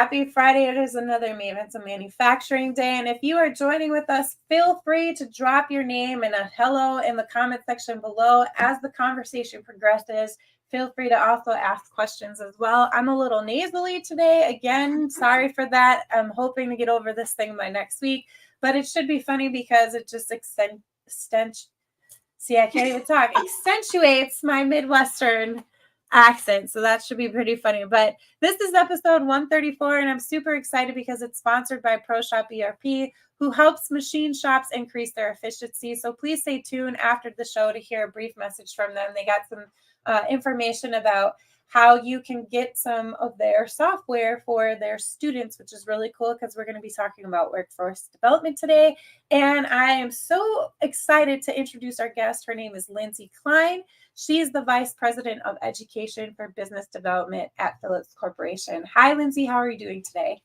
Happy Friday. It is another Mavens of Manufacturing Day. And if you are joining with us, feel free to drop your name and a hello in the comment section below. As the conversation progresses, feel free to also ask questions as well. I'm a little nasally today. Again, sorry for that. I'm hoping to get over this thing by next week, but it should be funny because it just accentuates my Midwestern accent. So that should be pretty funny. But this is episode 134, and I'm super excited because it's sponsored by ProShop ERP, who helps machine shops increase their efficiency. So please stay tuned after the show to hear a brief message from them. They got some information about how you can get some of their software for their students, which is really cool because we're going to be talking about workforce development today. And I am so excited to introduce our guest. Her name is Lindsay Cline. She's the Vice President of Education for Business Development at Phillips Corporation. Hi, Lindsay. How are you doing today?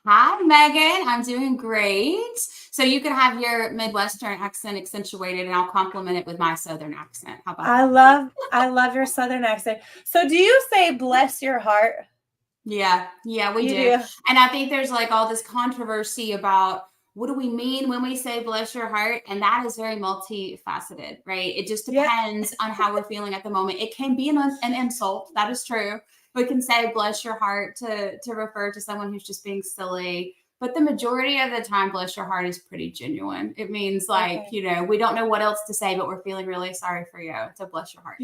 Hi, Megan. I'm doing great. So you can have your Midwestern accent accentuated, and I'll complement it with my Southern accent. How about that? I love your Southern accent. So do you say bless your heart? Yeah, we do. And I think there's like all this controversy about what do we mean when we say bless your heart? And that is very multifaceted, right? It just depends on how we're feeling at the moment. It can be an insult. That is true. We can say bless your heart to refer to someone who's just being silly. But the majority of the time, bless your heart is pretty genuine. It means like, we don't know what else to say, but we're feeling really sorry for you. So bless your heart.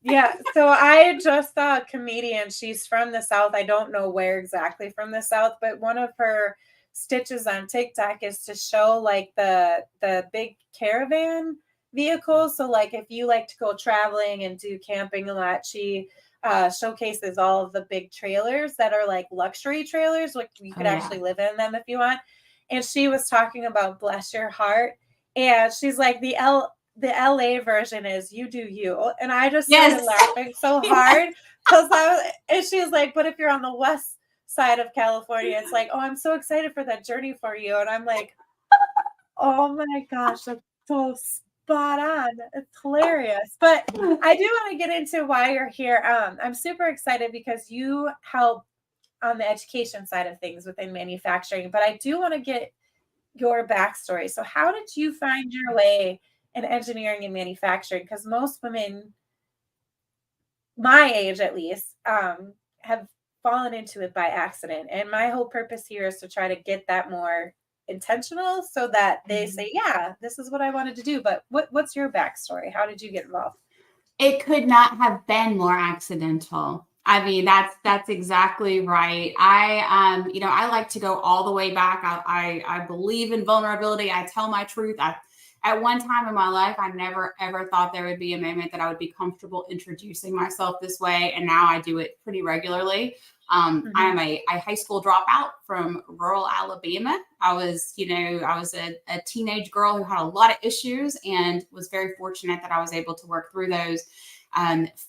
Yeah. So I just saw a comedian. She's from the South. I don't know where exactly from the South, but one of her stitches on TikTok is to show like the big caravan vehicles. So like if you like to go traveling and do camping a lot, she showcases all of the big trailers that are like luxury trailers. Like you could actually live in them if you want. And she was talking about bless your heart. And she's like, the LA version is you do you. And I just started laughing so hard and she was like, but if you're on the west side of California, it's like, oh, I'm so excited for that journey for you. And I'm like, oh my gosh, that's so spot on. It's hilarious. But I do want to get into why you're here. I'm super excited because you help on the education side of things within manufacturing, but I do want to get your backstory. So how did you find your way in engineering and manufacturing? Because most women, my age at least, have fallen into it by accident. And my whole purpose here is to try to get that more intentional so that they say, yeah, this is what I wanted to do. But what's your backstory? How did you get involved? It could not have been more accidental. I mean, that's exactly right. I like to go all the way back. I believe in vulnerability. I tell my truth. At one time in my life, I never, ever thought there would be a moment that I would be comfortable introducing myself this way. And now I do it pretty regularly. I am a high school dropout from rural Alabama. I was a teenage girl who had a lot of issues and was very fortunate that I was able to work through those.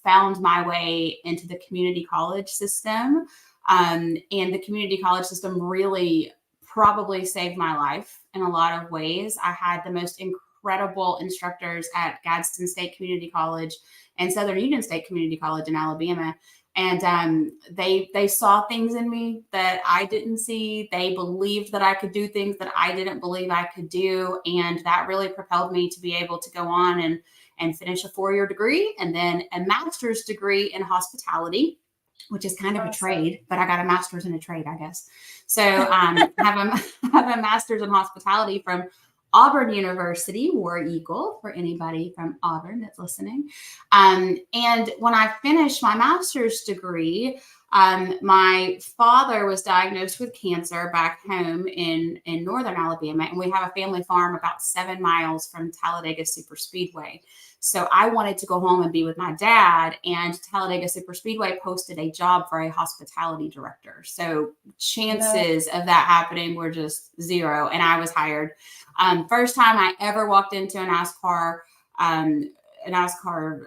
Found my way into the community college system. And the community college system really probably saved my life in a lot of ways. I had the most incredible instructors at Gadsden State Community College and Southern Union State Community College in Alabama. And they saw things in me that I didn't see. They believed that I could do things that I didn't believe I could do. And that really propelled me to be able to go on and finish a 4-year degree and then a master's degree in hospitality, which is kind of a trade, but I got a master's in a trade, I guess. So I have a master's in hospitality from Auburn University, War Eagle, for anybody from Auburn that's listening. And when I finished my master's degree, my father was diagnosed with cancer back home in northern Alabama, and we have a family farm about 7 miles from Talladega Superspeedway. So I wanted to go home and be with my dad, and Talladega Superspeedway posted a job for a hospitality director. So chances of that happening were just zero, and I was hired. First time I ever walked into an NASCAR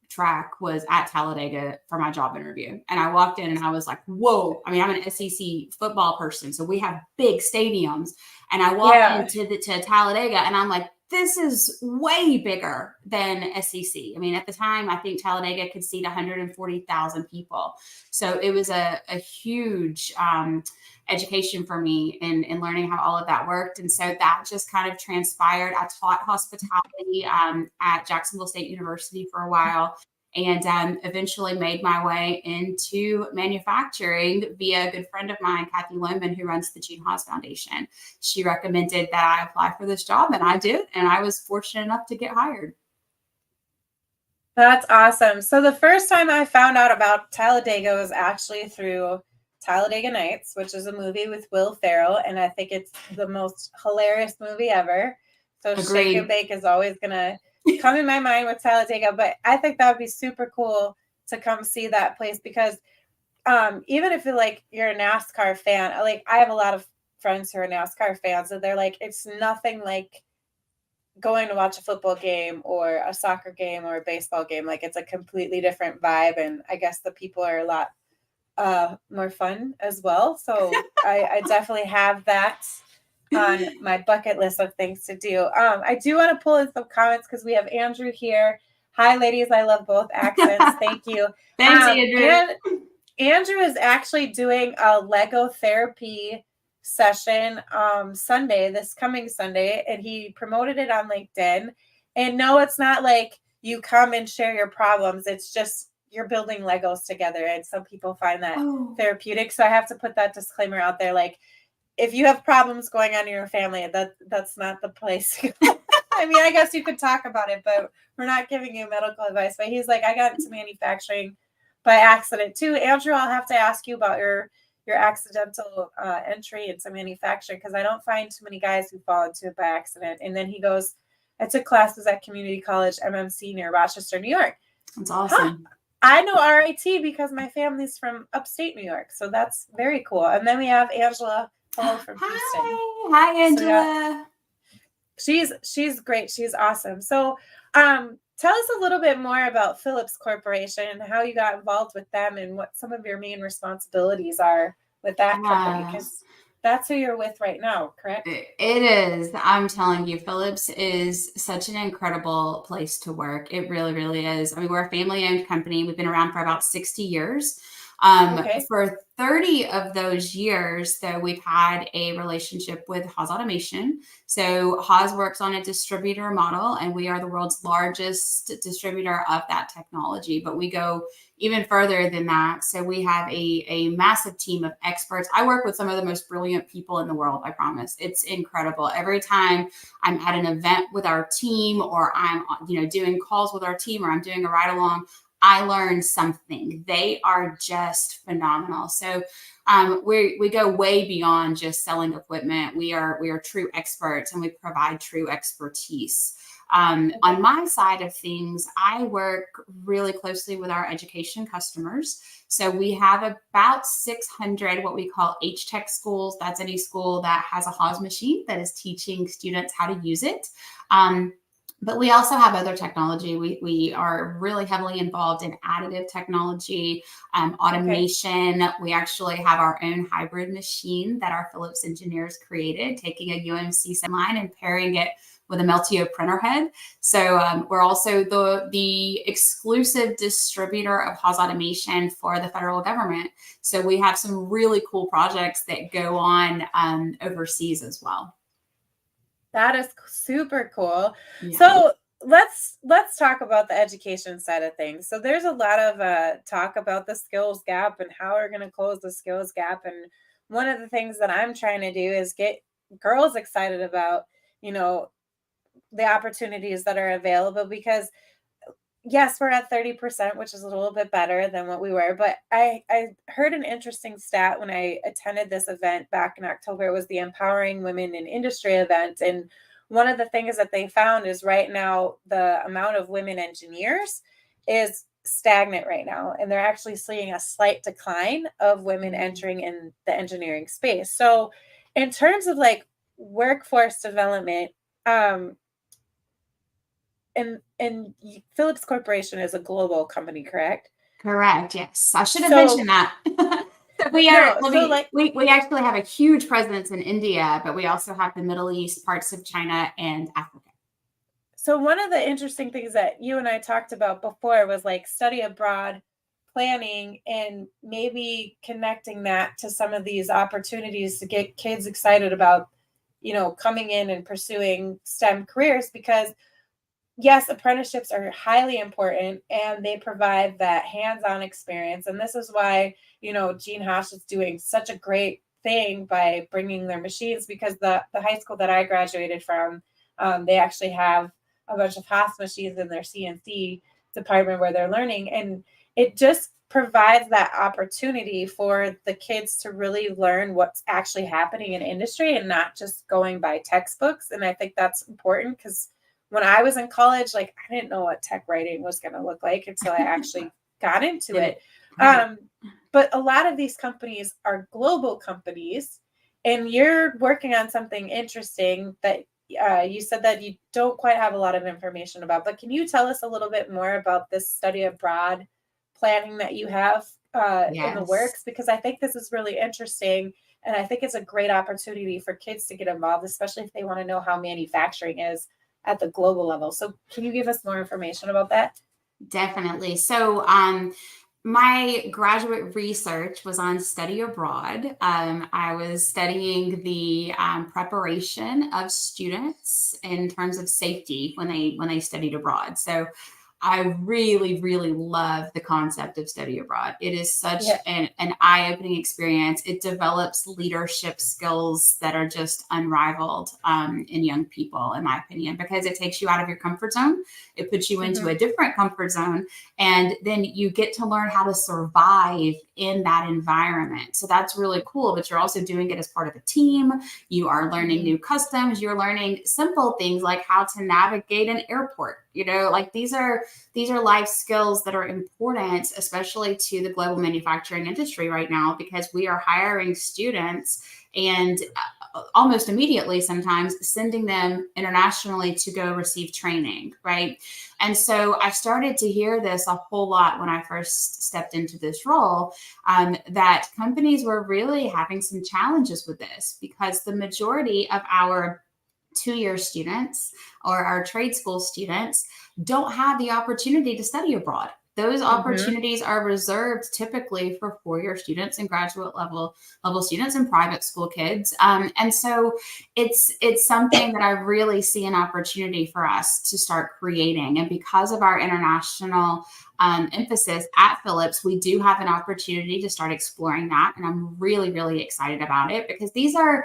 track was at Talladega for my job interview. And I walked in and I was like, whoa. I mean, I'm an SEC football person, so we have big stadiums. And I walked into Talladega and I'm like, this is way bigger than SEC. I mean, at the time, I think Talladega could seat 140,000 people. So it was a huge education for me in learning how all of that worked. And so that just kind of transpired. I taught hospitality at Jacksonville State University for a while, and eventually made my way into manufacturing via a good friend of mine, Kathy Lohman, who runs the Gene Haas Foundation. She recommended that I apply for this job, and I did, and I was fortunate enough to get hired. That's awesome. So the first time I found out about Talladega was actually through Talladega Nights, which is a movie with Will Ferrell, and I think it's the most hilarious movie ever. So Agreed. Shake and Bake is always going to come in my mind with Talladega, but I think that would be super cool to come see that place, because even if you're a NASCAR fan, I have a lot of friends who are NASCAR fans, and they're like, it's nothing like going to watch a football game or a soccer game or a baseball game. Like, it's a completely different vibe, and I guess the people are a lot more fun as well. So I definitely have that on my bucket list of things to do. I do want to pull in some comments because we have Andrew here. Hi, ladies. I love both accents. Thank you. Thanks, Andrew. And Andrew is actually doing a Lego therapy session Sunday, this coming Sunday, and he promoted it on LinkedIn. And no, it's not like you come and share your problems. It's just you're building Legos together, and some people find that therapeutic. So I have to put that disclaimer out there. Like, if you have problems going on in your family, that's not the place. I mean, I guess you could talk about it, but we're not giving you medical advice. But he's like, I got into manufacturing by accident too. Andrew, I'll have to ask you about your accidental entry into manufacturing, because I don't find too many guys who fall into it by accident. And then he goes, I took classes at community college MMC near Rochester, New York. That's awesome. I know RIT because my family's from upstate New York. So that's very cool. And then we have Angela from Houston. Hi, Angela. So, she's great. She's awesome. So tell us a little bit more about Phillips Corporation and how you got involved with them and what some of your main responsibilities are with that company, because that's who you're with right now, correct? It is. I'm telling you, Phillips is such an incredible place to work. It really, really is. I mean, we're a family-owned company. We've been around for about 60 years. For 30 of those years, though, we've had a relationship with Haas Automation. So Haas works on a distributor model, and we are the world's largest distributor of that technology. But we go even further than that. So we have a massive team of experts. I work with some of the most brilliant people in the world, I promise. It's incredible. Every time I'm at an event with our team, or I'm doing calls with our team, or I'm doing a ride along, I learned something. They are just phenomenal. So we go way beyond just selling equipment. We are true experts, and we provide true expertise. On my side of things, I work really closely with our education customers. So we have about 600 what we call H-Tech schools. That's any school that has a Haas machine that is teaching students how to use it. But we also have other technology. We are really heavily involved in additive technology, automation. Okay. We actually have our own hybrid machine that our Phillips engineers created, taking a UMC line and pairing it with a Meltio printer head. So we're also the exclusive distributor of Haas Automation for the federal government. So we have some really cool projects that go on overseas as well. That is super cool. Yeah. So let's talk about the education side of things. So there's a lot of talk about the skills gap and how we're going to close the skills gap. And one of the things that I'm trying to do is get girls excited about, the opportunities that are available, because yes, we're at 30%, which is a little bit better than what we were. But I heard an interesting stat when I attended this event back in October. It was the Empowering Women in Industry event. And one of the things that they found is right now, the amount of women engineers is stagnant right now. And they're actually seeing a slight decline of women entering in the engineering space. So in terms of workforce development, and Phillips Corporation is a global company, correct? Correct. Yes, I should have mentioned that. We actually have a huge presence in India, but we also have the Middle East, parts of China, and Africa. So one of the interesting things that you and I talked about before was like study abroad planning and maybe connecting that to some of these opportunities to get kids excited about, coming in and pursuing STEM careers, because yes, apprenticeships are highly important and they provide that hands-on experience. And this is why, Gene Haas is doing such a great thing by bringing their machines, because the high school that I graduated from, they actually have a bunch of Haas machines in their CNC department where they're learning. And it just provides that opportunity for the kids to really learn what's actually happening in industry and not just going by textbooks. And I think that's important, because when I was in college, like I didn't know what tech writing was going to look like until I actually got into it. But a lot of these companies are global companies, and you're working on something interesting that you said that you don't quite have a lot of information about. But can you tell us a little bit more about this study abroad planning that you have in the works? Because I think this is really interesting. And I think it's a great opportunity for kids to get involved, especially if they want to know how manufacturing is at the global level. So can you give us more information about that? Definitely. So, my graduate research was on study abroad. I was studying the preparation of students in terms of safety when they studied abroad. So I really, really love the concept of study abroad. It is such an eye-opening experience. It develops leadership skills that are just unrivaled in young people, in my opinion, because it takes you out of your comfort zone. It puts you into a different comfort zone, and then you get to learn how to survive in that environment. So that's really cool, but you're also doing it as part of a team. You are learning new customs. You're learning simple things like how to navigate an airport. Like these are life skills that are important, especially to the global manufacturing industry right now, because we are hiring students and almost immediately sometimes sending them internationally to go receive training, right? And so I started to hear this a whole lot when I first stepped into this role, that companies were really having some challenges with this, because the majority of our two-year students or our trade school students don't have the opportunity to study abroad. Those opportunities are reserved typically for four-year students and graduate level students and private school kids. And so it's something that I really see an opportunity for us to start creating. And because of our international emphasis at Phillips, we do have an opportunity to start exploring that. And I'm really, really excited about it, because these are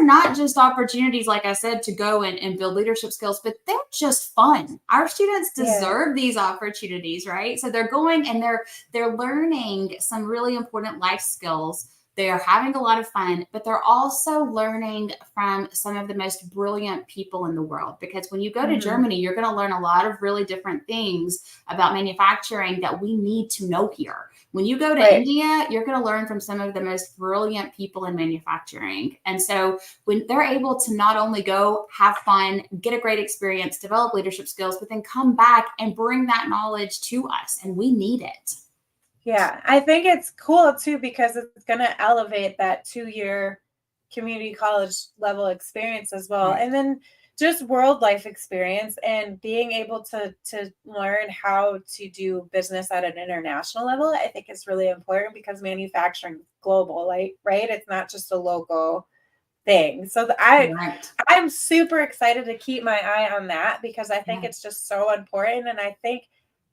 not just opportunities, like I said, to go and build leadership skills, but they're just fun. Our students deserve these opportunities, right? So they're going and they're learning some really important life skills. They are having a lot of fun, but they're also learning from some of the most brilliant people in the world. Because when you go to Germany, you're going to learn a lot of really different things about manufacturing that we need to know here. When you go to India, you're going to learn from some of the most brilliant people in manufacturing. And so when they're able to not only go have fun, get a great experience, develop leadership skills, but then come back and bring that knowledge to us, and we need it. Yeah, I think it's cool too, because it's going to elevate that 2-year community college level experience as well. And then just world life experience and being able to learn how to do business at an international level, I think is really important, because manufacturing is global, like, right? It's not just a local thing. So I'm super excited to keep my eye on that, because I think it's just so important. And I think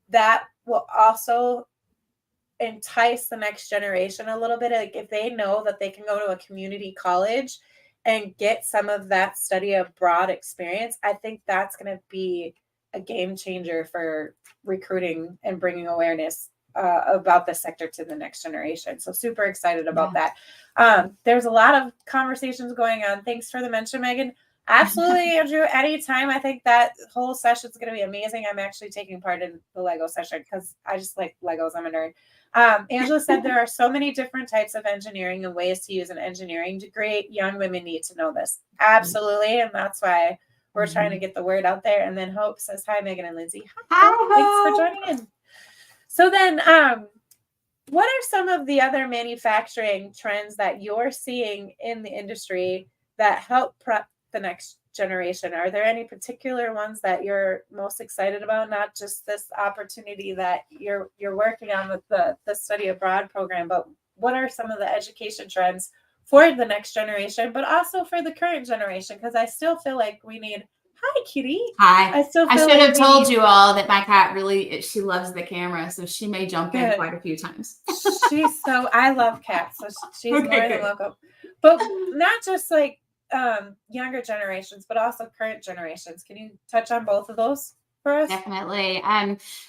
that will also entice the next generation a little bit. Like if they know that they can go to a community college and get some of that study abroad experience, I think that's going to be a game changer for recruiting and bringing awareness about the sector to the next generation. So super excited about that. There's a lot of conversations going on. Thanks for the mention, Meaghan. Absolutely, Andrew. Anytime. I think that whole session is going to be amazing. I'm actually taking part in the Lego session because I just like Legos. I'm a nerd. Angela said there are so many different types of engineering and ways to use an engineering degree. Young women need to know this. Absolutely. And that's why we're trying to get the word out there. And then Hope says, hi, Meaghan and Lindsay. Hi, thanks for joining in. So then what are some of the other manufacturing trends that you're seeing in the industry that help prep the next generation, are there any particular ones that you're most excited about? Not just this opportunity that you're working on with the study abroad program, but what are some of the education trends for the next generation, but also for the current generation? Because I still feel like we need. Hi, Kitty. Hi. I still I feel should like have told you all that my cat really, she loves the camera, so she may jump in quite a few times. I love cats, so she's Okay, more than good. welcome. But not just like younger generations, but also current generations. Can you touch on both of those for us? Definitely.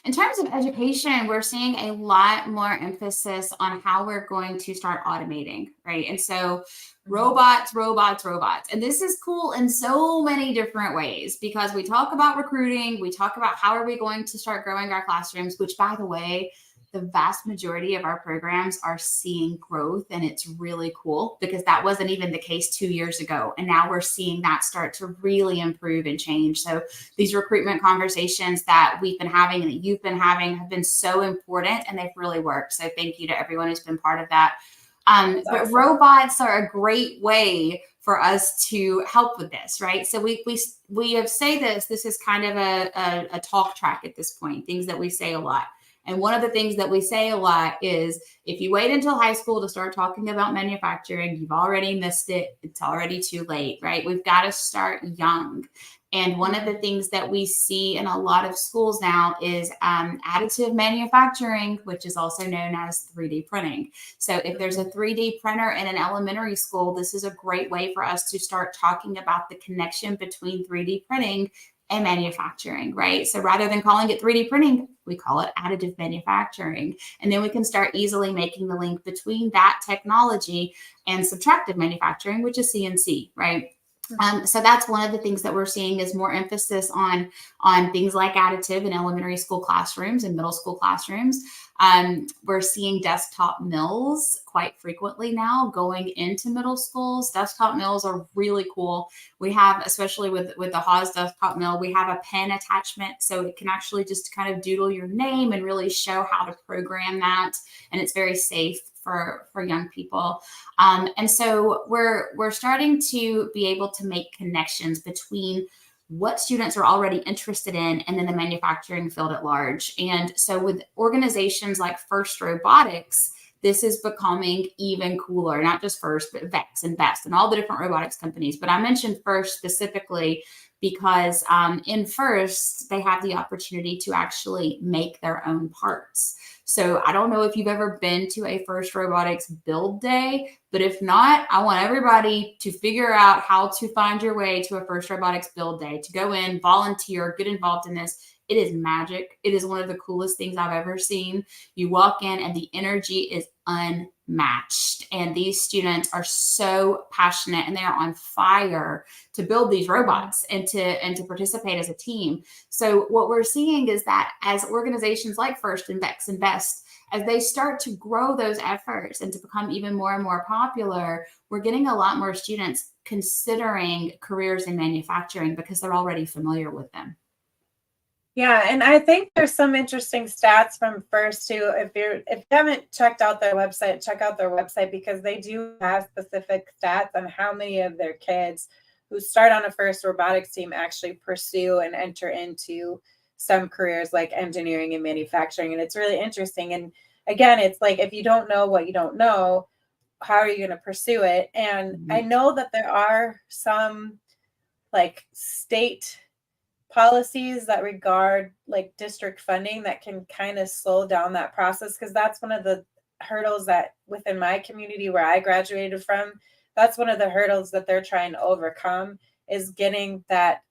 In terms of education, we're seeing a lot more emphasis on how we're going to start automating, right? And so robots. And this is cool in so many different ways because we talk about recruiting, we talk about how are we going to start growing our classrooms, which by the way, the vast majority of our programs are seeing growth, and it's really cool because that wasn't even the case 2 years ago. And now we're seeing that start to really improve and change. So these recruitment conversations that we've been having and that you've been having have been so important, and they've really worked. So thank you to everyone who's been part of that. But awesome. Robots are a great way for us to help with this, right? So we have say this is kind of a talk track at this point, things that we say a lot. And one of the things that we say a lot is if you wait until high school to start talking about manufacturing, you've already missed it. It's already too late, right? We've got to start young. And one of the things that we see in a lot of schools now is additive manufacturing, which is also known as 3D printing. So if there's a 3D printer in an elementary school, this is a great way for us to start talking about the connection between 3D printing and manufacturing, right? So rather than calling it 3D printing, we call it additive manufacturing. And then we can start easily making the link between that technology and subtractive manufacturing, which is CNC, right? So that's one of the things that we're seeing is more emphasis on things like additive in elementary school classrooms and middle school classrooms. We're seeing desktop mills quite frequently now going into middle schools. Desktop mills are really cool. We have, especially with the Haas desktop mill, we have a pen attachment. So it can actually just kind of doodle your name and really show how to program that. And it's very safe for young people. And so we're starting to be able to make connections between what students are already interested in and then the manufacturing field at large. And so with organizations like First Robotics, this is becoming even cooler, not just First, but Vex and Best and all the different robotics companies. But I mentioned First specifically because in First, they have the opportunity to actually make their own parts. So I don't know if you've ever been to a First Robotics build day, but if not, I want everybody to figure out how to find your way to a First Robotics build day, to go in, volunteer, get involved in this. It is magic. It is one of the coolest things I've ever seen. You walk in and the energy is unmatched. And these students are so passionate and they are on fire to build these robots and to participate as a team. So what we're seeing is that as organizations like First and Vex and Best, as they start to grow those efforts and to become even more and more popular, we're getting a lot more students considering careers in manufacturing because they're already familiar with them. Yeah, and I think there's some interesting stats from First too. If you haven't checked out their website, check out their website because they do have specific stats on how many of their kids who start on a First robotics team actually pursue and enter into some careers like engineering and manufacturing. And it's really interesting. And again, it's like if you don't know what you don't know, how are you going to pursue it? And I know that there are some like state policies that regard like district funding that can kind of slow down that process, because that's one of the hurdles that within my community where I graduated from, that's one of the hurdles that they're trying to overcome is getting that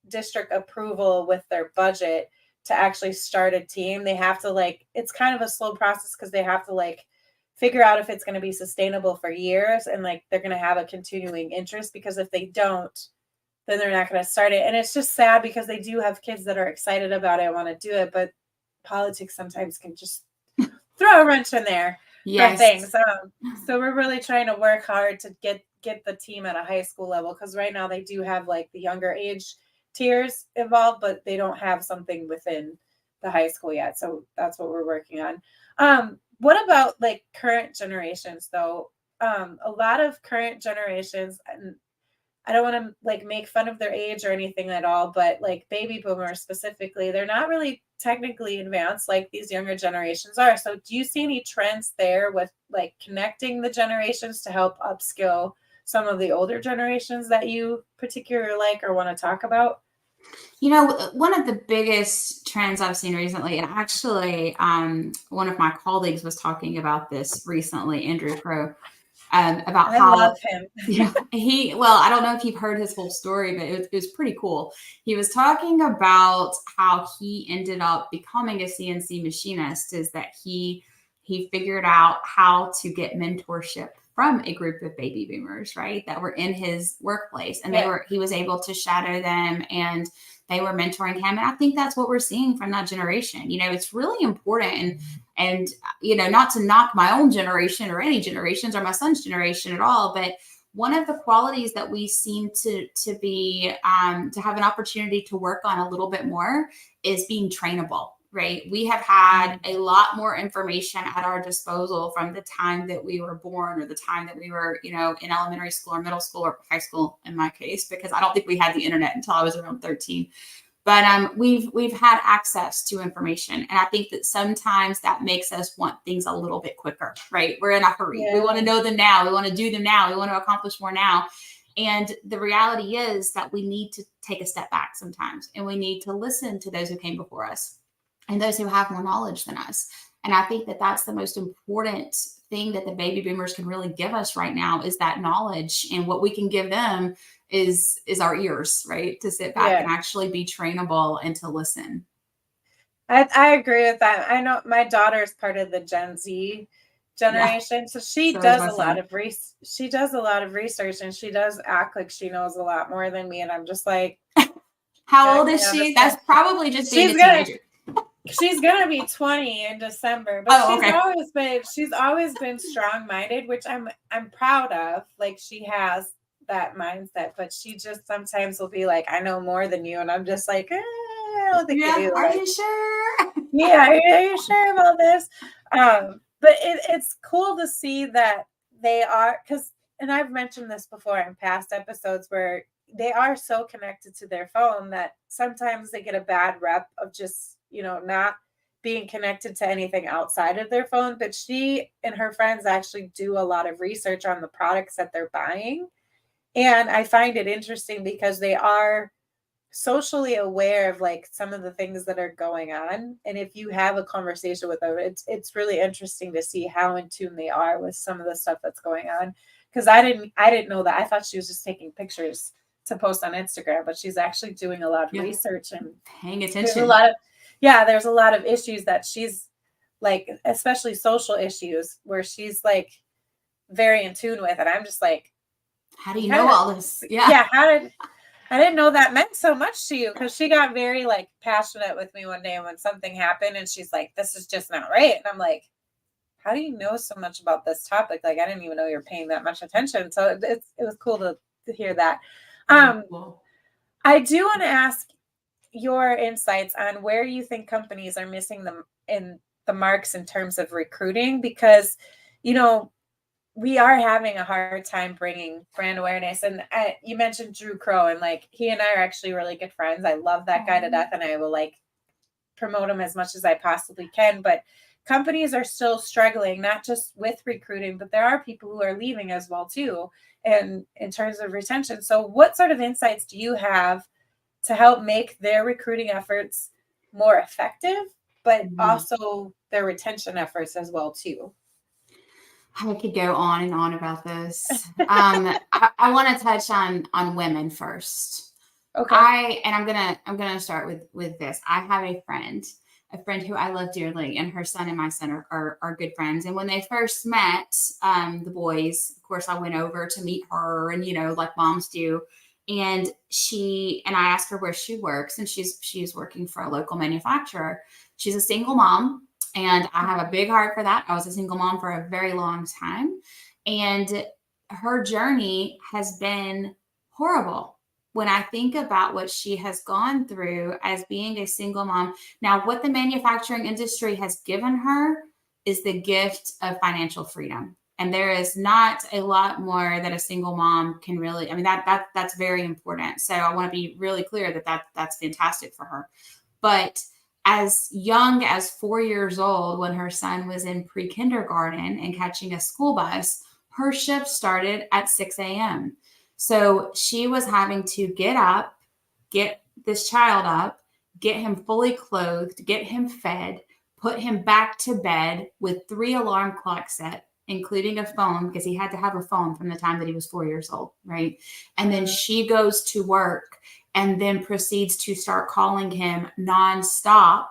district approval with their budget to actually start a team. They have to like, it's kind of a slow process because they have to like figure out if it's going to be sustainable for years and like they're going to have a continuing interest, because if they don't, then they're not going to start it. And it's just sad because they do have kids that are excited about it, want to do it, but politics sometimes can just throw a wrench in there for things. So we're really trying to work hard to get the team at a high school level, because right now they do have like the younger age tiers involved, but they don't have something within the high school yet. So that's what we're working on. What about like current generations though? A lot of current generations, and I don't want to like make fun of their age or anything at all, but like baby boomers specifically, they're not really technically advanced like these younger generations are. So do you see any trends there with like connecting the generations to help upskill some of the older generations that you particularly like or want to talk about? One of the biggest trends I've seen recently, and actually, one of my colleagues was talking about this recently, Andrew Crow, about I love how, him. well, I don't know if you've heard his whole story, but it was pretty cool. He was talking about how he ended up becoming a CNC machinist, is that he figured out how to get mentorship from a group of baby boomers, right, that were in his workplace, and Yeah. he was able to shadow them, and they were mentoring him. And I think that's what we're seeing from that generation. It's really important. And not to knock my own generation or any generations or my son's generation at all, but one of the qualities that we seem to be to have an opportunity to work on a little bit more is being trainable. Right. We have had a lot more information at our disposal from the time that we were born, or the time that we were, in elementary school or middle school or high school in my case, because I don't think we had the internet until I was around 13. But we've had access to information, and I think that sometimes that makes us want things a little bit quicker. Right. We're in a hurry. Yeah. We want to know them now. We want to do them now. We want to accomplish more now. And the reality is that we need to take a step back sometimes, and we need to listen to those who came before us and those who have more knowledge than us. And I think that that's the most important thing that the baby boomers can really give us right now, is that knowledge. And what we can give them is our ears, right? To sit back and actually be trainable and to listen. I agree with that. I know my daughter's part of the Gen Z generation, so she does a lot of research, and she does act like she knows a lot more than me, and I'm just like, how old is she? That's probably just being a teenager. She's gonna be 20 in December, but she's always been strong-minded, which I'm proud of. Like, she has that mindset, but she just sometimes will be like, I know more than you, and I'm just like, I don't think you do. Are you sure? Yeah, are you sure about this? But it's cool to see that they are, and I've mentioned this before in past episodes, where they are so connected to their phone that sometimes they get a bad rep of just, not being connected to anything outside of their phone. But she and her friends actually do a lot of research on the products that they're buying. And I find it interesting because they are socially aware of like some of the things that are going on. And if you have a conversation with them, it's really interesting to see how in tune they are with some of the stuff that's going on. Because I didn't know that. I thought she was just taking pictures to post on Instagram, but she's actually doing a lot of research and paying attention. There's a lot of issues that she's like, especially social issues, where she's like very in tune with. And I'm just like, how do you know all this? I didn't know that meant so much to you, because she got very like passionate with me one day when something happened, and she's like, this is just not right. And I'm like, how do you know so much about this topic? Like, I didn't even know you're paying that much attention. So it was cool to hear that. Cool. I do want to ask your insights on where you think companies are missing them in the marks in terms of recruiting, because, we are having a hard time bringing brand awareness. And you mentioned Drew Crow, and like, he and I are actually really good friends. I love that guy to death, and I will like promote him as much as I possibly can. But companies are still struggling, not just with recruiting, but there are people who are leaving as well too, and in terms of retention. So what sort of insights do you have to help make their recruiting efforts more effective, but also their retention efforts as well too? I could go on and on about this. I want to touch on women first. Okay. I'm gonna start with this. I have a friend who I love dearly, and her son and my son are good friends. And when they first met, the boys, of course, I went over to meet her, and like moms do. And I asked her where she works, and she's working for a local manufacturer. She's a single mom. And I have a big heart for that. I was a single mom for a very long time. And her journey has been horrible. When I think about what she has gone through as being a single mom, now what the manufacturing industry has given her is the gift of financial freedom. And there is not a lot more that a single mom can really, I mean, that's very important. So I want to be really clear that's fantastic for her. But as young as 4 years old, when her son was in pre-kindergarten and catching a school bus, her shift started at 6 a.m. So she was having to get up, get this child up, get him fully clothed, get him fed, put him back to bed with 3 alarm clocks set, including a phone, because he had to have a phone from the time that he was 4 years old, right? And then she goes to work and then proceeds to start calling him nonstop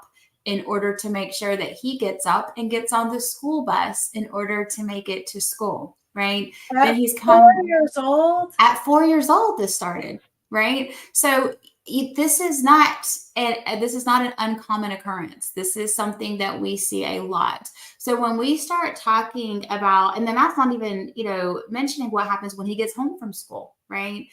in order to make sure that he gets up and gets on the school bus in order to make it to school, right? Then he's 4 years old. At 4 years old, this started, right? So this is not an uncommon occurrence. This is something that we see a lot. So when we start talking about, and then that's not even, mentioning what happens when he gets home from school, right?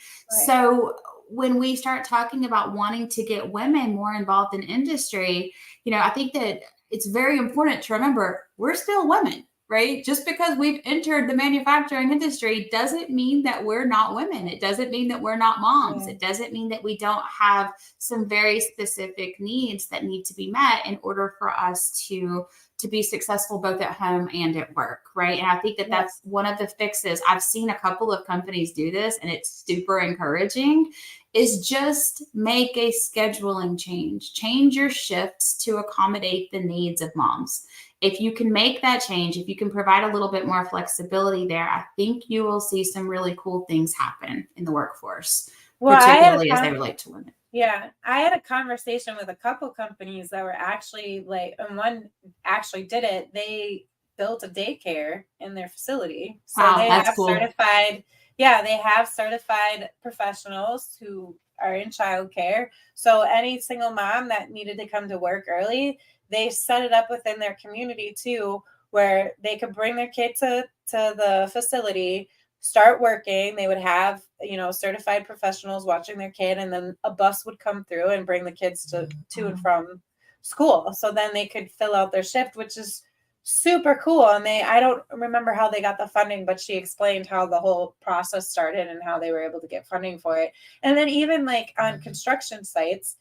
So when we start talking about wanting to get women more involved in industry, I think that it's very important to remember we're still women, right? Just because we've entered the manufacturing industry doesn't mean that we're not women. It doesn't mean that we're not moms. It doesn't mean that we don't have some very specific needs that need to be met in order for us to be successful both at home and at work, right? And I think that that's one of the fixes. I've seen a couple of companies do this, and it's super encouraging, is just make a scheduling change. Change your shifts to accommodate the needs of moms. If you can make that change, if you can provide a little bit more flexibility there, I think you will see some really cool things happen in the workforce, particularly as they relate to women. Yeah, I had a conversation with a couple companies that were actually and one actually did it. They built a daycare in their facility. So wow, they that's have cool. they have certified professionals who are in childcare. So any single mom that needed to come to work early, they set it up within their community too, where they could bring their kid to the facility, start working. They would have, certified professionals watching their kid, and then a bus would come through and bring the kids to and from school. So then they could fill out their shift, which is super cool. And I don't remember how they got the funding, but she explained how the whole process started and how they were able to get funding for it. And then even on construction sites,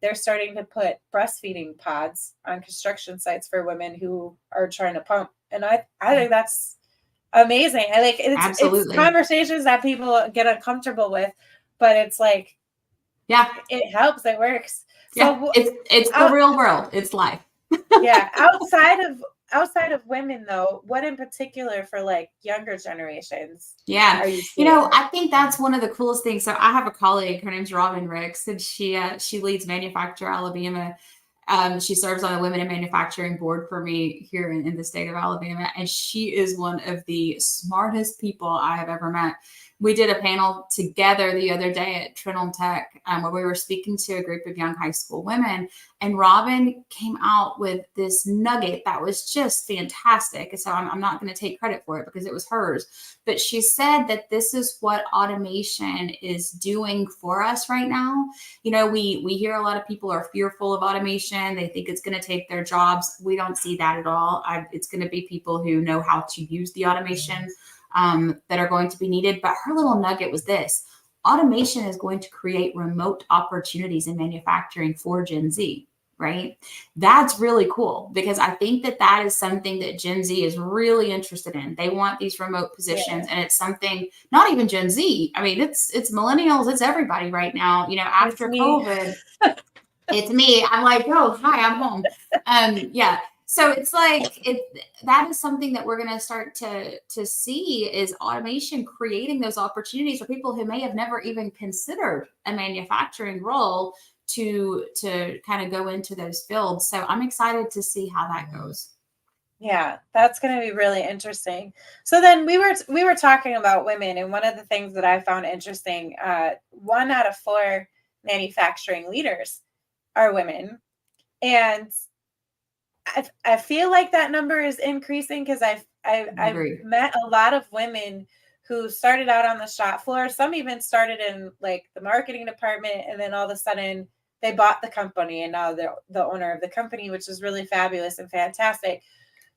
they're starting to put breastfeeding pods on construction sites for women who are trying to pump. And I think that's amazing. I like it's conversations that people get uncomfortable with, but it's like, it helps. It works. So it's the real world. It's life. Yeah. Outside of women though, what in particular for younger generations? Yeah. I think that's one of the coolest things. So I have a colleague, her name's Robin Ricks, and she leads Manufacture Alabama. She serves on the Women in Manufacturing board for me here in the state of Alabama. And she is one of the smartest people I have ever met. We did a panel together the other day at Trenholm Tech where we were speaking to a group of young high school women. And Robin came out with this nugget that was just fantastic. So I'm not going to take credit for it because it was hers. But she said that this is what automation is doing for us right now. We hear a lot of people are fearful of automation. They think it's going to take their jobs. We don't see that at all. It's going to be people who know how to use the automation that are going to be needed. But her little nugget was this: automation is going to create remote opportunities in manufacturing for Gen Z, right? That's really cool because I think that is something that Gen Z is really interested in. They want these remote positions, and it's something not even Gen Z. I mean, it's millennials, it's everybody right now. After COVID, it's me. I'm like, oh, hi, I'm home. So it's that is something that we're going to start to see is automation creating those opportunities for people who may have never even considered a manufacturing role to kind of go into those fields. So I'm excited to see how that goes. Yeah, that's going to be really interesting. So then we were talking about women, and one of the things that I found interesting, 1 out of 4 manufacturing leaders are women. And I feel like that number is increasing because I've met a lot of women who started out on the shop floor. Some even started in the marketing department, and then all of a sudden they bought the company, and now they're the owner of the company, which is really fabulous and fantastic.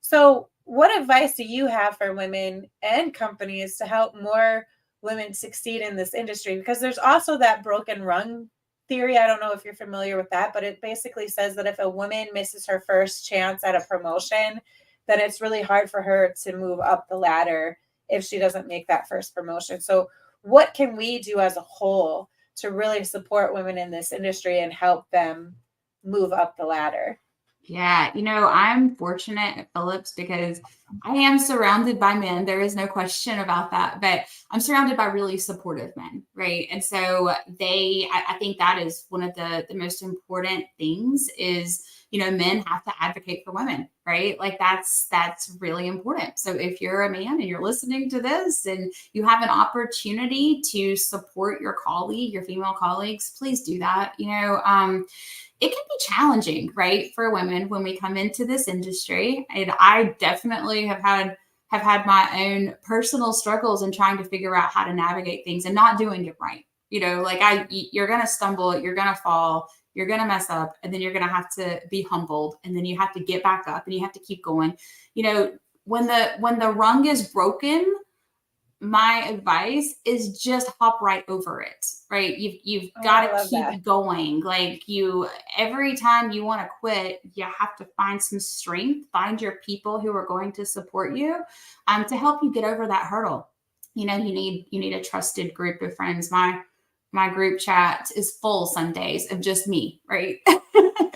So what advice do you have for women and companies to help more women succeed in this industry? Because there's also that broken rung theory. I don't know if you're familiar with that, but it basically says that if a woman misses her first chance at a promotion, then it's really hard for her to move up the ladder if she doesn't make that first promotion. So what can we do as a whole to really support women in this industry and help them move up the ladder? Yeah, I'm fortunate at Phillips because I am surrounded by men. There is no question about that. But I'm surrounded by really supportive men, right? And so I think that is one of the most important things is, men have to advocate for women, right? Like that's really important. So if you're a man and you're listening to this and you have an opportunity to support your colleague, your female colleagues, please do that. It can be challenging, right, for women when we come into this industry. And I definitely have had my own personal struggles in trying to figure out how to navigate things and not doing it right. You're going to stumble, you're going to fall, you're going to mess up, and then you're going to have to be humbled, and then you have to get back up and you have to keep going. When the rung is broken, my advice is just hop right over it, right? You've got to keep going. Like every time you want to quit, you have to find some strength, find your people who are going to support you, to help you get over that hurdle. You need a trusted group of friends. My group chat is full some days of just me, right?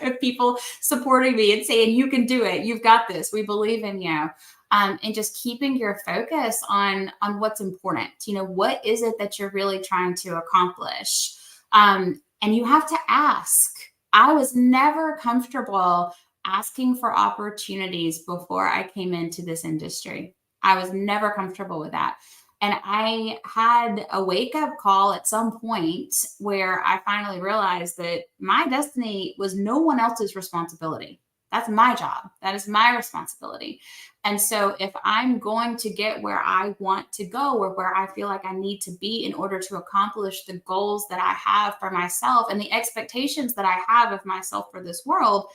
Of people supporting me and saying, you can do it. You've got this. We believe in you. And just keeping your focus on what's important. What is it that you're really trying to accomplish? And you have to ask. I was never comfortable asking for opportunities before I came into this industry. I was never comfortable with that. And I had a wake-up call at some point where I finally realized that my destiny was no one else's responsibility. That's my job. That is my responsibility. And so if I'm going to get where I want to go or where I feel like I need to be in order to accomplish the goals that I have for myself and the expectations that I have of myself for this world,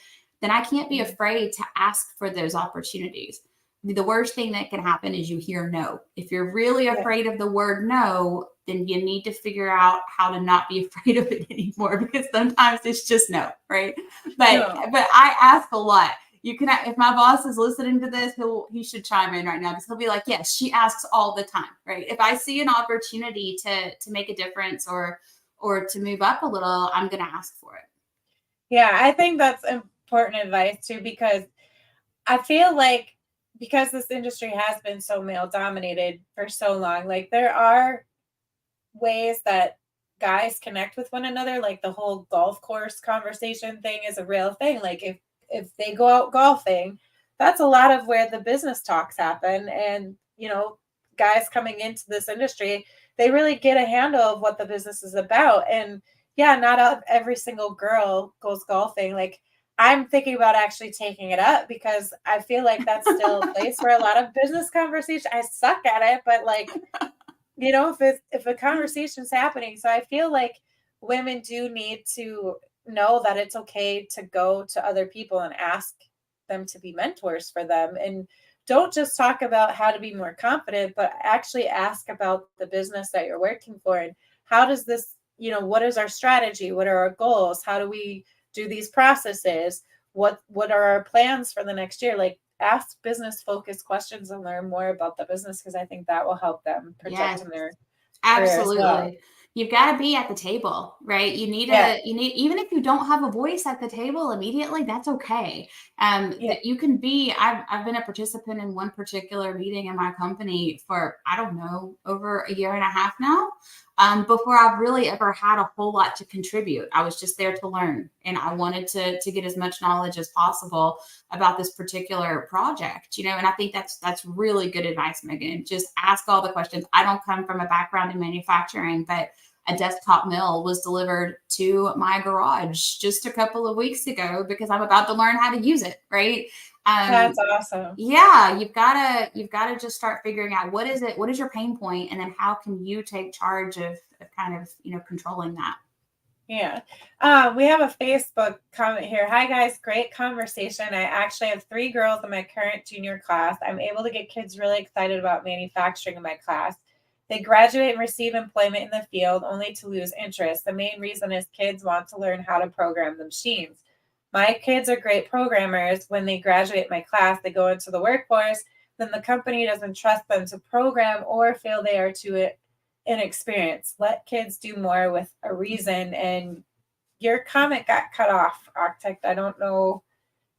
then I can't be afraid to ask for those opportunities. The worst thing that can happen is you hear no. If you're really afraid of the word no, then you need to figure out how to not be afraid of it anymore, because sometimes it's just no, right? But I ask a lot. You can, if my boss is listening to this, he should chime in right now, because he'll be like, yes, she asks all the time, right? If I see an opportunity to make a difference or to move up a little, I'm going to ask for it. Yeah, I think that's important advice too, because I feel like because this industry has been so male dominated for so long, like there are ways that guys connect with one another. Like the whole golf course conversation thing is a real thing. Like if they go out golfing, that's a lot of where the business talks happen. And, guys coming into this industry, they really get a handle of what the business is about. And yeah, not every single girl goes golfing. Like I'm thinking about actually taking it up, because I feel like that's still a place for a lot of business conversation. I suck at it, but like, if a conversation's happening. So I feel like women do need to know that it's okay to go to other people and ask them to be mentors for them. And don't just talk about how to be more confident, but actually ask about the business that you're working for. And how does this, what is our strategy? What are our goals? How do we do these processes? What are our plans for the next year? Like, ask business focused questions and learn more about the business, because I think that will help them project in their career as well. You've got to be at the table, right? You need even if you don't have a voice at the table immediately, that's okay. That you can be, I've been a participant in one particular meeting in my company for, I don't know, over a year and a half now. Before I've really ever had a whole lot to contribute. I was just there to learn, and I wanted to get as much knowledge as possible about this particular project, and I think that's really good advice, Meaghan. Just ask all the questions. I don't come from a background in manufacturing, but a desktop mill was delivered to my garage just a couple of weeks ago because I'm about to learn how to use it, right? That's awesome. Yeah, you've got to just start figuring out what is your pain point, and then how can you take charge of kind of, controlling that. Yeah. We have a Facebook comment here. Hi guys, great conversation. I actually have 3 girls in my current junior class. I'm able to get kids really excited about manufacturing in my class. They graduate and receive employment in the field only to lose interest. The main reason is kids want to learn how to program the machines. My kids are great programmers. When they graduate my class, they go into the workforce, then the company doesn't trust them to program or feel they are too inexperienced. Let kids do more with a reason. And your comment got cut off, Architect. I don't know.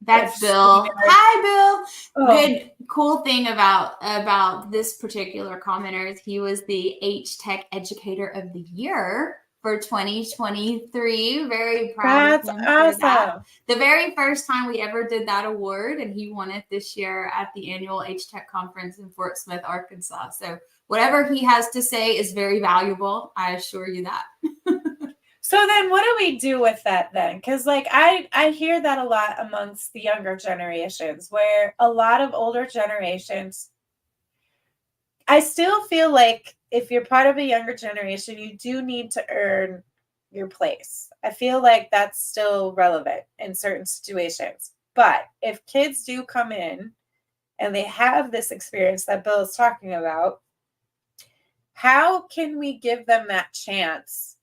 That's Bill. Hi, Bill. Oh. Good, cool thing about this particular commenter is he was the H Tech Educator of the Year for 2023. Very proud of him for that. The very first time we ever did that award, and he won it this year at the annual H Tech conference in Fort Smith, Arkansas. So whatever he has to say is very valuable. I assure you that. So then what do we do with that then? Because like I hear that a lot amongst the younger generations, where a lot of older generations, I still feel like if you're part of a younger generation, you do need to earn your place. I feel like that's still relevant in certain situations. But if kids do come in and they have this experience that Bill is talking about, how can we give them that chance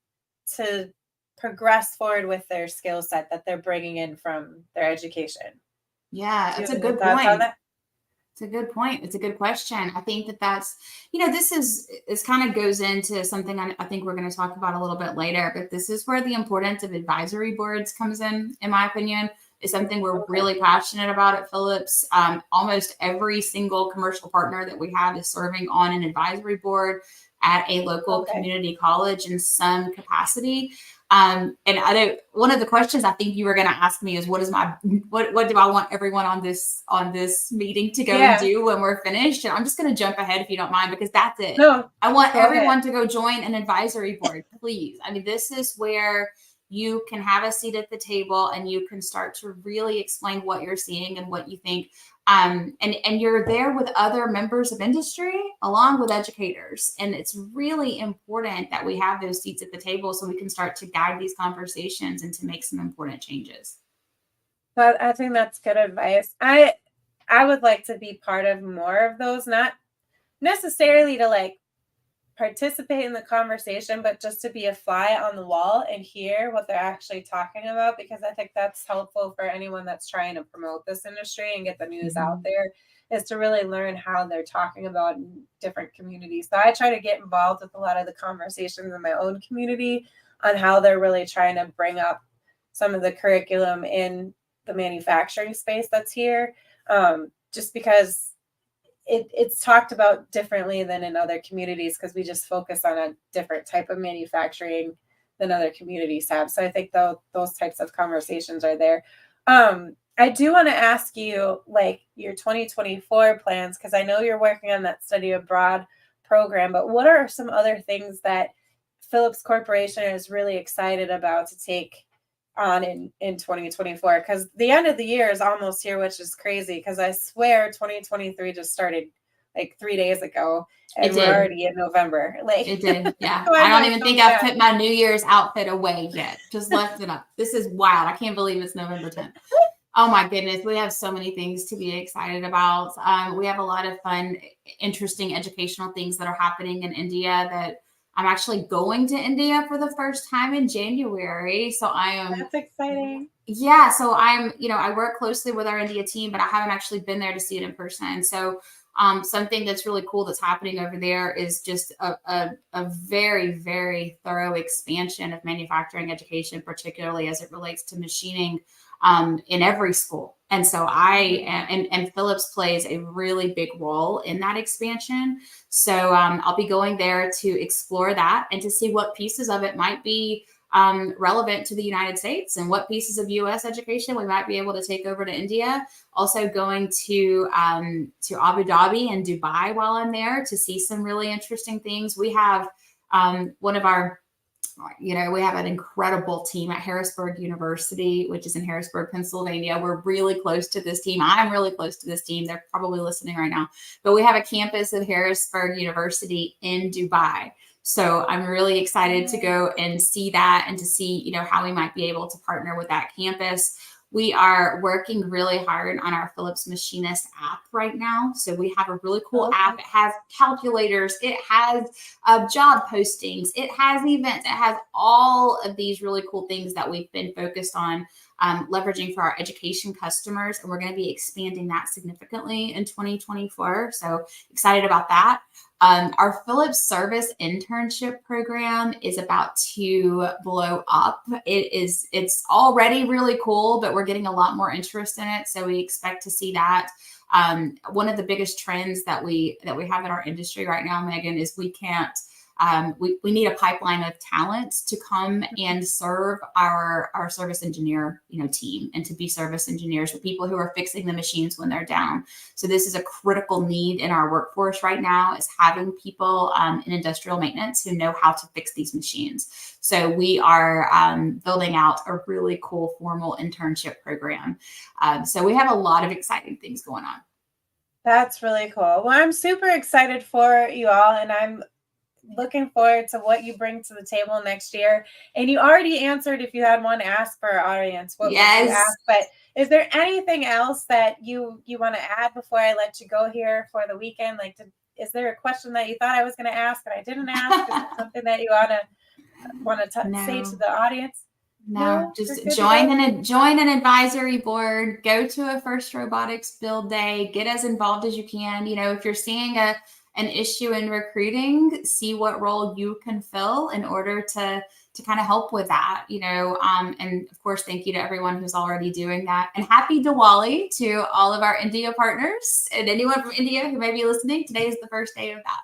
to progress forward with their skill set that they're bringing in from their education? Yeah, that's a good point. It's a good point. It's a good question. I think that's, this kind of goes into something I think we're going to talk about a little bit later, but this is where the importance of advisory boards comes in my opinion. Is something we're really passionate about at Phillips. Almost every single commercial partner that we have is serving on an advisory board at a local community college in some capacity. And one of the questions I think you were going to ask me is what do I want everyone on this meeting to go and do when we're finished? And I'm just going to jump ahead if you don't mind, because that's it. No, I want everyone to go join an advisory board, please. I mean, this is where you can have a seat at the table and you can start to really explain what you're seeing and what you think. And you're there with other members of industry along with educators. And it's really important that we have those seats at the table so we can start to guide these conversations and to make some important changes. But I think that's good advice. I would like to be part of more of those, not necessarily to like participate in the conversation, but just to be a fly on the wall and hear what they're actually talking about, because I think that's helpful for anyone that's trying to promote this industry and get the news out there, is to really learn how they're talking about in different communities. So I try to get involved with a lot of the conversations in my own community on how they're really trying to bring up some of the curriculum in the manufacturing space that's here, just because it's talked about differently than in other communities, because we just focus on a different type of manufacturing than other communities have. So I think those types of conversations are there. I do want to ask you, like, your 2024 plans, because I know you're working on that study abroad program, but what are some other things that Phillips Corporation is really excited about to take on in 2024? Because the end of the year is almost here, which is crazy, because I swear 2023 just started like 3 days ago and we're already in November. Like, it did. Yeah. I don't even think I've put my New Year's outfit away yet. Just left it up. This is wild. I can't believe it's November 10th. Oh my goodness. We have so many things to be excited about. We have a lot of fun, interesting educational things that are happening in India that I'm actually going to India for the first time in January. So that's exciting. Yeah. So I work closely with our India team, but I haven't actually been there to see it in person. So something that's really cool that's happening over there is just a very, very thorough expansion of manufacturing education, particularly as it relates to machining in every school. And so and Phillips plays a really big role in that expansion. So I'll be going there to explore that and to see what pieces of it might be relevant to the United States and what pieces of U.S. education we might be able to take over to India. Also going to Abu Dhabi and Dubai while I'm there to see some really interesting things. We have we have an incredible team at Harrisburg University, which is in Harrisburg, Pennsylvania. We're really close to this team. I'm really close to this team. They're probably listening right now. But we have a campus of Harrisburg University in Dubai. So I'm really excited to go and see that and to see, how we might be able to partner with that campus. We are working really hard on our Phillips Machinist app right now. So we have a really cool app. It has calculators. It has job postings. It has events. It has all of these really cool things that we've been focused on leveraging for our education customers. And we're going to be expanding that significantly in 2024. So excited about that. Our Phillips Service Internship Program is about to blow up. It's already really cool, but we're getting a lot more interest in it. So we expect to see that. One of the biggest trends that we have in our industry right now, Meaghan, is we need a pipeline of talent to come and serve our service engineer, team, and to be service engineers, with people who are fixing the machines when they're down. So this is a critical need in our workforce right now, is having people in industrial maintenance who know how to fix these machines. So we are building out a really cool formal internship program. So we have a lot of exciting things going on. That's really cool. Well, I'm super excited for you all, and I'm looking forward to what you bring to the table next year. And you already answered if you had one to ask for our audience. What would you ask? But is there anything else that you want to add before I let you go here for the weekend? Is there a question that you thought I was going to ask that I didn't ask? Is it something that you want to say to the audience? No, just join an advisory board, go to a First Robotics Build Day, get as involved as you can. If you're seeing an issue in recruiting, see what role you can fill in order to kind of help with that, and of course, thank you to everyone who's already doing that. And happy Diwali to all of our India partners and anyone from India who may be listening. Today is the first day of that.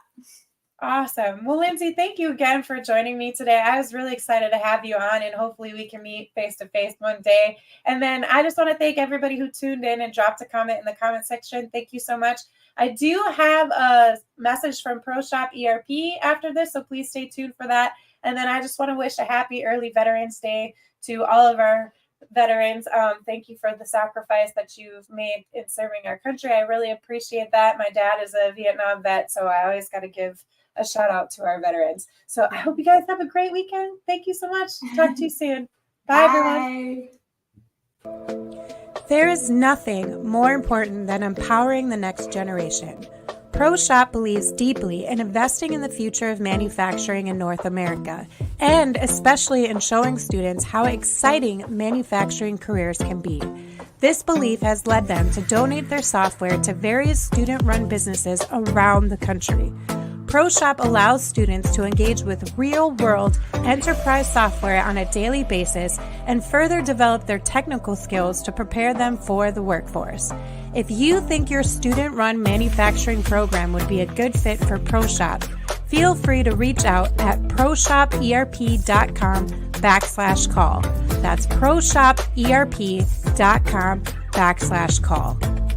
Awesome. Well, Lindsay, thank you again for joining me today. I was really excited to have you on, and hopefully we can meet face-to-face one day. And then I just want to thank everybody who tuned in and dropped a comment in the comment section. Thank you so much. I do have a message from ProShop ERP after this, so please stay tuned for that. And then I just want to wish a happy early Veterans Day to all of our veterans. Thank you for the sacrifice that you've made in serving our country. I really appreciate that. My dad is a Vietnam vet, so I always got to give a shout out to our veterans. So I hope you guys have a great weekend. Thank you so much. Talk to you soon. Bye, everyone. There is nothing more important than empowering the next generation. ProShop believes deeply in investing in the future of manufacturing in North America, and especially in showing students how exciting manufacturing careers can be. This belief has led them to donate their software to various student-run businesses around the country. ProShop allows students to engage with real-world enterprise software on a daily basis and further develop their technical skills to prepare them for the workforce. If you think your student-run manufacturing program would be a good fit for ProShop, feel free to reach out at proshoperp.com/call. That's proshoperp.com/call.